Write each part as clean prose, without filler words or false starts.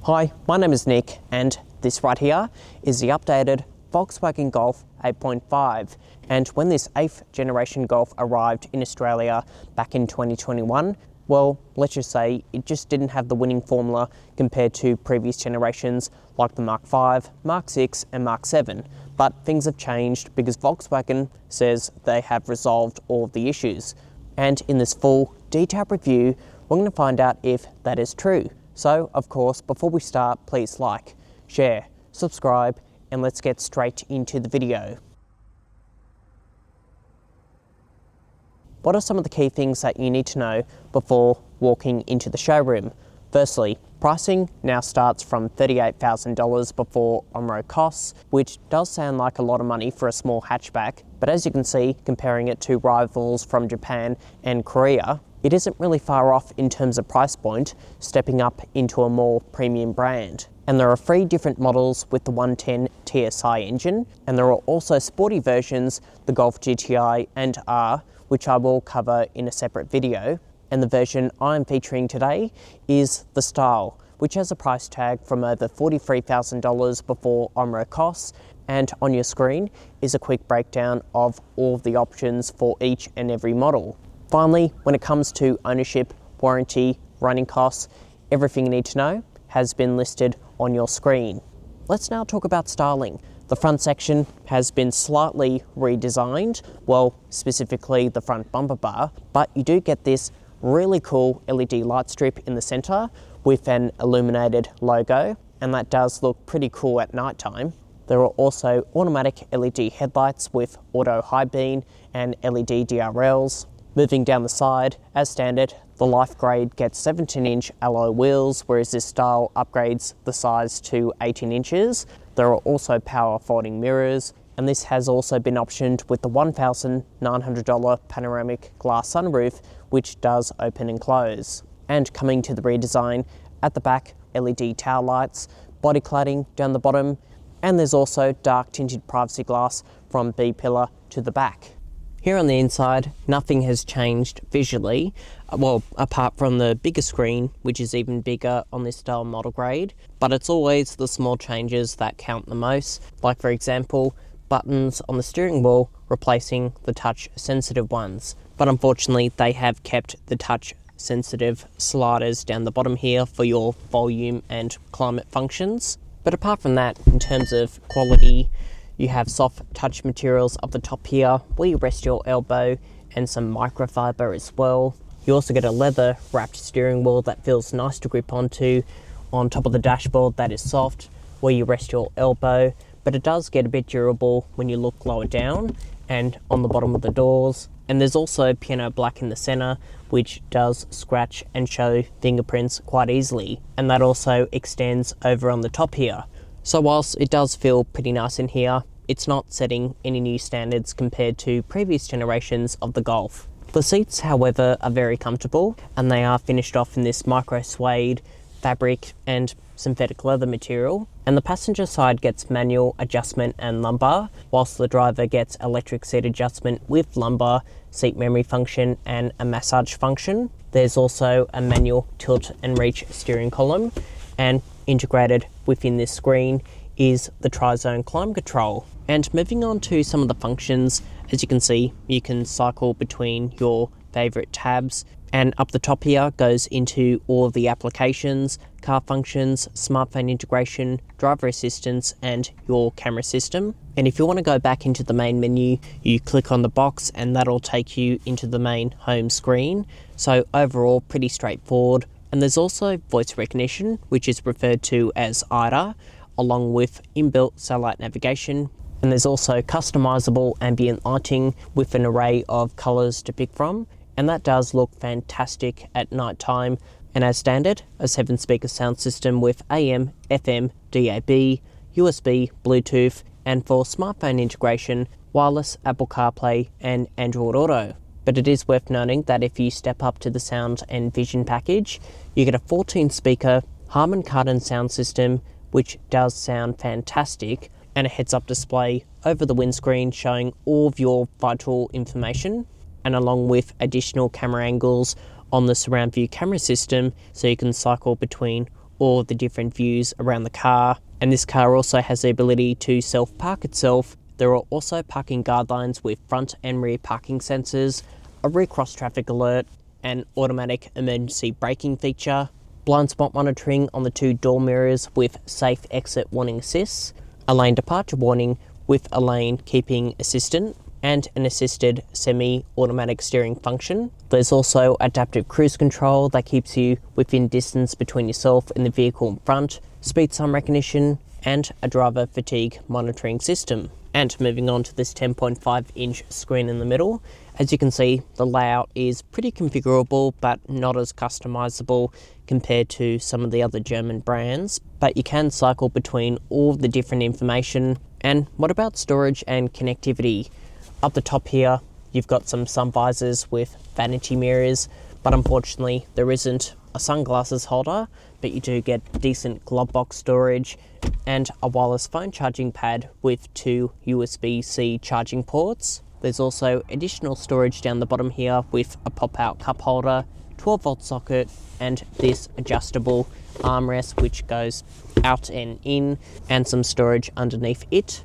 Hi, my name is Nick and this right here is the updated Volkswagen Golf 8.5, and when this 8th generation Golf arrived in Australia back in 2021, well, let's just say it just didn't have the winning formula compared to previous generations like the Mark 5, Mark 6 and Mark 7. But things have changed because Volkswagen says they have resolved all of the issues. And in this full detailed review, we're going to find out if that is true. So, of course, before we start, please like, share, subscribe, and let's get straight into the video. What are some of the key things that you need to know before walking into the showroom? Firstly, pricing now starts from $38,000 before on-road costs, which does sound like a lot of money for a small hatchback, but as you can see, comparing it to rivals from Japan and Korea, it isn't really far off in terms of price point, stepping up into a more premium brand. And there are 3 different models with the 110 TSI engine, and there are also sporty versions, the Golf GTI and R, which I will cover in a separate video. And the version I'm featuring today is the Style, which has a price tag from over $43,000 before on-road costs, and on your screen is a quick breakdown of all of the options for each and every model. Finally, when it comes to ownership, warranty, running costs, everything you need to know has been listed on your screen. Let's now talk about styling. The front section has been slightly redesigned, well, specifically the front bumper bar, but you do get this really cool LED light strip in the center with an illuminated logo, and that does look pretty cool at night time. There are also automatic LED headlights with auto high beam and LED DRLs. Moving down the side, as standard, the Life Grade gets 17-inch alloy wheels, whereas this Style upgrades the size to 18 inches. There are also power folding mirrors, and this has also been optioned with the $1,900 panoramic glass sunroof, which does open and close. And coming to the rear design, at the back, LED tail lights, body cladding down the bottom, and there's also dark tinted privacy glass from B-pillar to the back. Here on the inside, nothing has changed visually, well, apart from the bigger screen, which is even bigger on this Style model grade, but it's always the small changes that count the most, like for example, buttons on the steering wheel replacing the touch sensitive ones. But unfortunately, they have kept the touch sensitive sliders down the bottom here for your volume and climate functions. But apart from that, in terms of quality, you have soft touch materials up the top here where you rest your elbow, and some microfiber as well. You also get a leather wrapped steering wheel that feels nice to grip onto. On top of the dashboard that is soft where you rest your elbow, but it does get a bit durable when you look lower down and on the bottom of the doors. And there's also piano black in the center, which does scratch and show fingerprints quite easily, and that also extends over on the top here. So whilst it does feel pretty nice in here, it's not setting any new standards compared to previous generations of the Golf. The seats, however, are very comfortable, and they are finished off in this micro suede fabric and synthetic leather material. And the passenger side gets manual adjustment and lumbar, whilst the driver gets electric seat adjustment with lumbar, seat memory function and a massage function. There's also a manual tilt and reach steering column, and integrated within this screen is the tri-zone climate control. And moving on to some of the functions, as you can see, you can cycle between your favorite tabs, and up the top here goes into all of the applications, car functions, smartphone integration, driver assistance and your camera system. And if you want to go back into the main menu, you click on the box and that'll take you into the main home screen. So overall, pretty straightforward. And there's also voice recognition, which is referred to as IDA, along with inbuilt satellite navigation. And there's also customizable ambient lighting with an array of colors to pick from. And that does look fantastic at night time. And as standard, a 7-speaker sound system with AM, FM, DAB, USB, Bluetooth, and for smartphone integration, wireless Apple CarPlay and Android Auto. But it is worth noting that if you step up to the sound and vision package, you get a 14-speaker Harman Kardon sound system, which does sound fantastic, and a heads-up display over the windscreen showing all of your vital information, and along with additional camera angles on the surround view camera system, so you can cycle between all the different views around the car. And this car also has the ability to self-park itself. There are also parking guidelines with front and rear parking sensors, a rear cross traffic alert, an automatic emergency braking feature, blind spot monitoring on the 2 door mirrors with safe exit warning assists, a lane departure warning with a lane keeping assistant, and an assisted semi-automatic steering function. There's also adaptive cruise control that keeps you within distance between yourself and the vehicle in front, speed sign recognition, and a driver fatigue monitoring system. And moving on to this 10.5-inch screen in the middle, as you can see, the layout is pretty configurable but not as customizable compared to some of the other German brands, but you can cycle between all the different information. And what about storage and connectivity? Up the top here, you've got some sun visors with vanity mirrors, but unfortunately there isn't a sunglasses holder, but you do get decent glove box storage and a wireless phone charging pad with 2 USB-C charging ports. There's also additional storage down the bottom here with a pop-out cup holder, 12-volt socket, and this adjustable armrest which goes out and in, and some storage underneath it.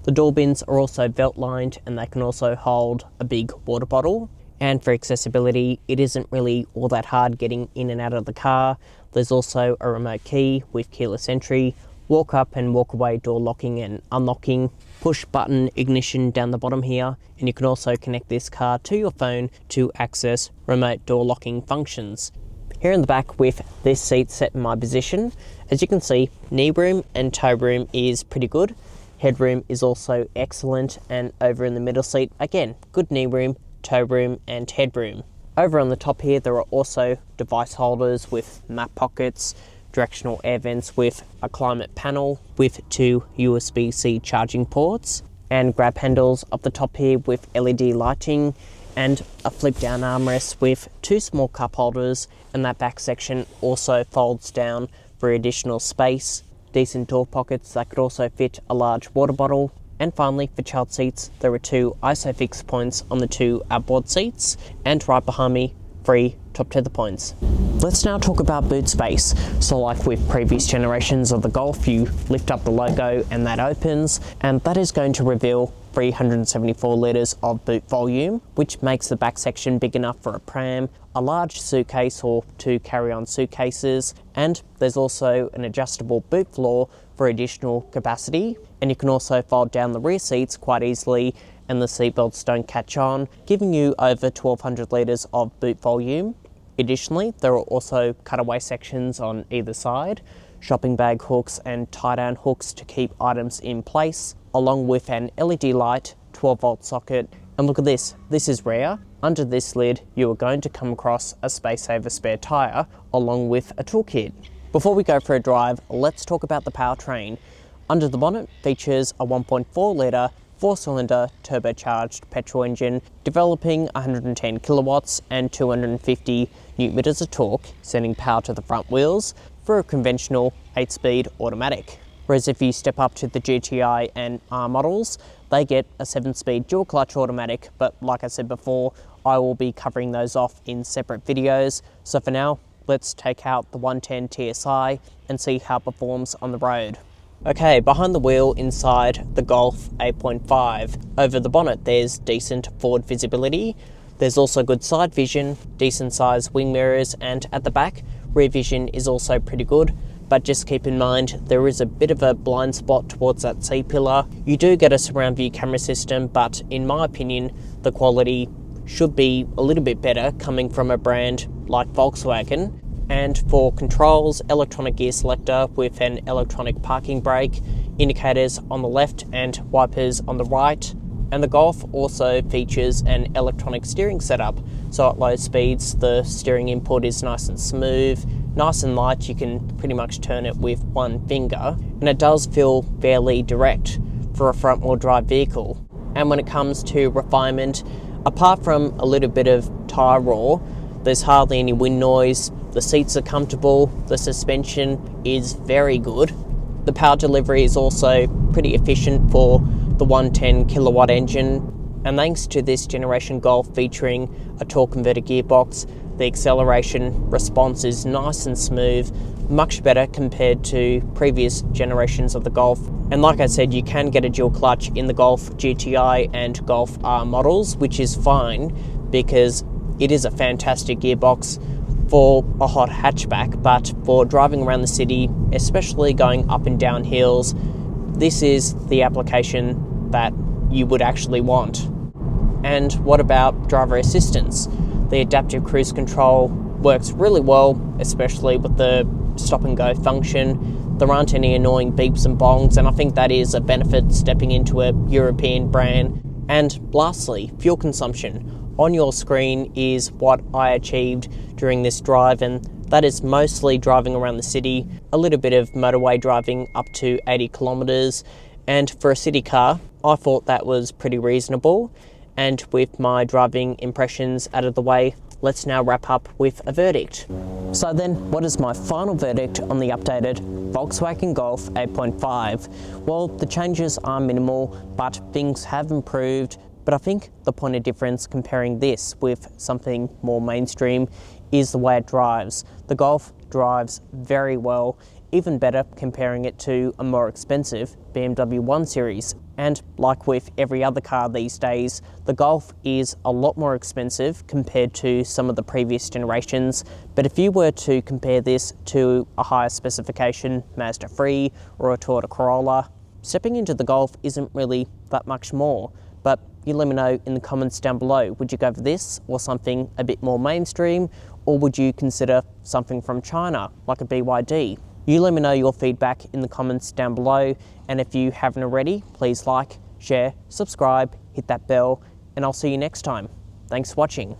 The door bins are also belt lined and they can also hold a big water bottle. And for accessibility, it isn't really all that hard getting in and out of the car. There's also a remote key with keyless entry, walk up and walk away door locking and unlocking, push button ignition down the bottom here, and you can also connect this car to your phone to access remote door locking functions. Here in the back with this seat set in my position, as you can see, knee room and toe room is pretty good. Headroom is also excellent, and over in the middle seat, again, good knee room, toe room and headroom. Over on the top here, there are also device holders with map pockets, directional air vents with a climate panel with 2 USB-C charging ports, and grab handles up the top here with LED lighting, and a flip down armrest with 2 small cup holders, and that back section also folds down for additional space. Decent door pockets that could also fit a large water bottle. And finally, for child seats, there are 2 ISOFIX points on the 2 outboard seats, and right behind me, 3 top tether points. Let's now talk about boot space. So like with previous generations of the Golf, you lift up the logo and that opens, and that is going to reveal 374 litres of boot volume, which makes the back section big enough for a pram, a large suitcase or 2 carry-on suitcases, and there's also an adjustable boot floor for additional capacity, and you can also fold down the rear seats quite easily and the seatbelts don't catch on, giving you over 1200 litres of boot volume. Additionally, there are also cutaway sections on either side, shopping bag hooks and tie-down hooks to keep items in place, along with an LED light, 12-volt socket, and look at this, this is rare. Under this lid, you are going to come across a space saver spare tyre, along with a toolkit. Before we go for a drive, let's talk about the powertrain. Under the bonnet features a 1.4 litre 4-cylinder turbocharged petrol engine developing 110 kilowatts and 250 Nm of torque, sending power to the front wheels for a conventional 8-speed automatic. Whereas if you step up to the GTI and R models, they get a 7-speed dual clutch automatic, but like I said before, I will be covering those off in separate videos. So for now, let's take out the 110 TSI and see how it performs on the road. Okay, behind the wheel inside the Golf 8.5, over the bonnet there's decent forward visibility. There's also good side vision, decent sized wing mirrors, and at the back, rear vision is also pretty good. But just keep in mind, there is a bit of a blind spot towards that C-pillar. You do get a surround view camera system, but in my opinion, the quality should be a little bit better coming from a brand like Volkswagen. And for controls, electronic gear selector with an electronic parking brake, indicators on the left and wipers on the right. And the Golf also features an electronic steering setup, so at low speeds the steering input is nice and smooth, nice and light, you can pretty much turn it with one finger, and it does feel fairly direct for a front wheel drive vehicle. And when it comes to refinement, apart from a little bit of tyre roar, there's hardly any wind noise, the seats are comfortable, the suspension is very good. The power delivery is also pretty efficient for the 110 kilowatt engine, and thanks to this generation Golf featuring a torque converter gearbox, the acceleration response is nice and smooth, much better compared to previous generations of the Golf. And like I said, you can get a dual clutch in the Golf GTI and Golf R models, which is fine because it is a fantastic gearbox for a hot hatchback, but for driving around the city, especially going up and down hills, this is the application that you would actually want. And what about driver assistance? The adaptive cruise control works really well, especially with the stop and go function. There aren't any annoying beeps and bongs, and I think that is a benefit stepping into a European brand. And lastly, fuel consumption. On your screen is what I achieved during this drive, and that is mostly driving around the city, a little bit of motorway driving up to 80 kilometres, and for a city car, I thought that was pretty reasonable. And with my driving impressions out of the way, let's now wrap up with a verdict. So then, what is my final verdict on the updated Volkswagen Golf 8.5? Well, the changes are minimal, but things have improved. But I think the point of difference comparing this with something more mainstream is the way it drives. The Golf drives very well, even better comparing it to a more expensive BMW 1 Series. And like with every other car these days, the Golf is a lot more expensive compared to some of the previous generations. But if you were to compare this to a higher specification Mazda 3 or a Toyota Corolla, stepping into the Golf isn't really that much more. But you let me know in the comments down below, would you go for this or something a bit more mainstream, or would you consider something from China like a BYD? You let me know your feedback in the comments down below, and if you haven't already, please like, share, subscribe, hit that bell, and I'll see you next time. Thanks for watching.